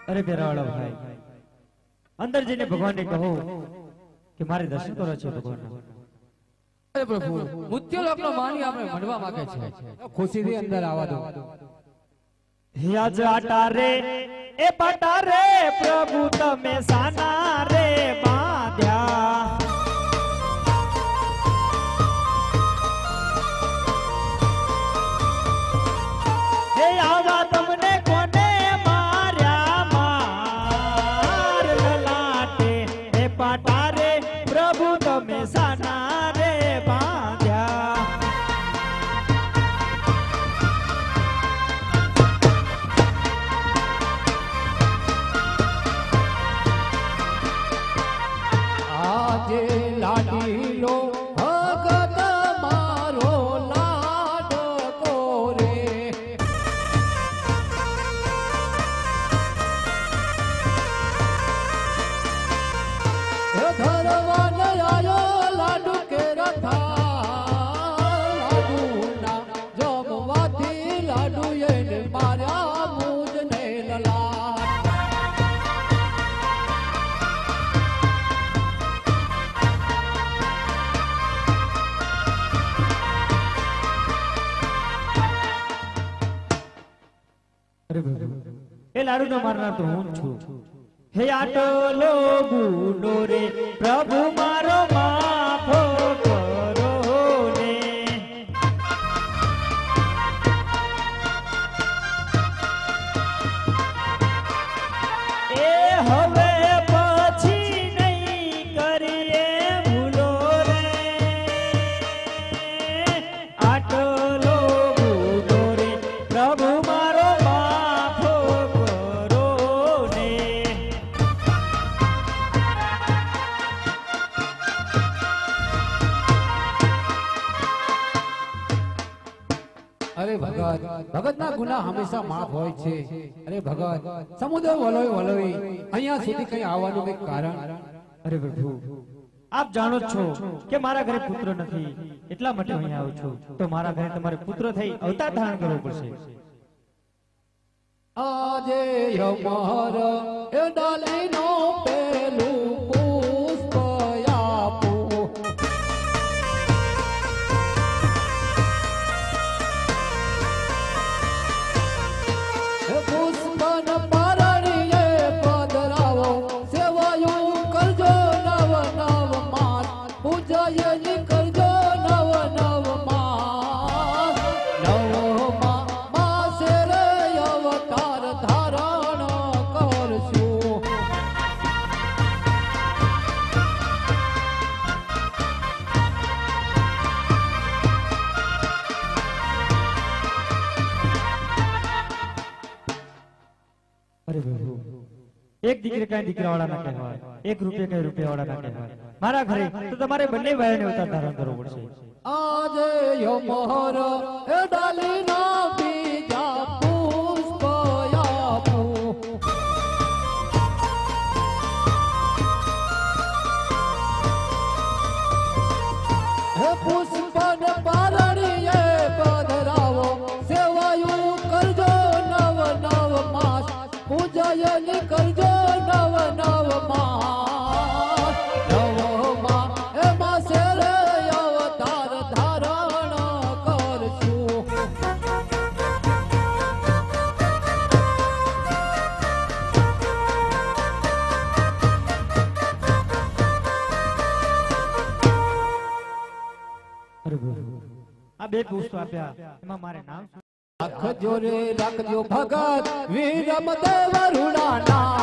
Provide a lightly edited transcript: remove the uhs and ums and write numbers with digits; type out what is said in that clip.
अरे बेरावाला भाई अंदर जईने भगवान ने कहो कि मारे दर्शन करो छे भगवान। अरे प्रभु मृत्युलोकनो मानी आपने મળવા માંગે છે, ખુશીથી અંદર આવવા દો। હે આજ આટારે એ પાટારે પ્રભુ તમે સાના રે બાંધ્યા। હે આવા તમને કોને માર્યા માર લલાટે એ પાટારે પ્રભુ તમે સાના રે બાંધ્યા। આજે લાડીલો ભગત મારો લાડકો રે, ધરવાન આયો લાડુ કે રથા, લાડુના જમવાથી લાડુ એને માર્યા મુજને લલાટ। अरे प्रभु ए लाडू न मारनार तो हूं छू। हे आटलो गुनो रे प्रभु मारो माफो करो ने। ए हवे पछी नहीं करिए भूलो रे। आटलो गुनो रे प्रभु मारो माफो करो ने। अरे भगत भगत ना गुना हमेशा माफ होय छे। अरे भगत समुद्र वलोई वलोई અહીંયા સુધી કઈ આવવાનું કઈ કારણ? अरे प्रभु आप जानो છો કે મારા ઘરે પુત્ર નથી એટલા માટે હું અહીંયા આવું છું, તો મારા ઘરે તમારે પુત્ર થઈ અવતાર ધારણ કરવો પડશે। આજે યમહર એ ડાલીનો પેલું પુષ્પ આપો, પુષ્પન પારણીએ પધરાવો, સેવાયું કરજો નવ નવ માસ, પૂજાય કરજો નવ નવ માસ, નવ માસે રે અવતાર ધારણ કરશું। अरे प्रभु एक દીકરે કઈ દીકરાવાળા ના કહેવાય, એક રૂપિયા કઈ રૂપિયાવાળા ના કહેવાય। મારા ઘરે તો તમારે બંને ભાઈઓને અવતાર ધારણ કરવો પડશે। આજે યમહર એ ડાલીના બીજા પુષ્પ આપો, હે પુષ્પન પારણીએ પધરાવો, સેવાયું કરજો નવ નવ માસ, પૂજાય કરજો નવ નવ માસ, નવ માસે રે અવતાર ધારણ કરશું। अरे प्रभु આ બે પુષ્પ આપ્યા એમાં મારે નામ રાખજો રે રાખજો ભગત વીરમ દેવ રૂડાના,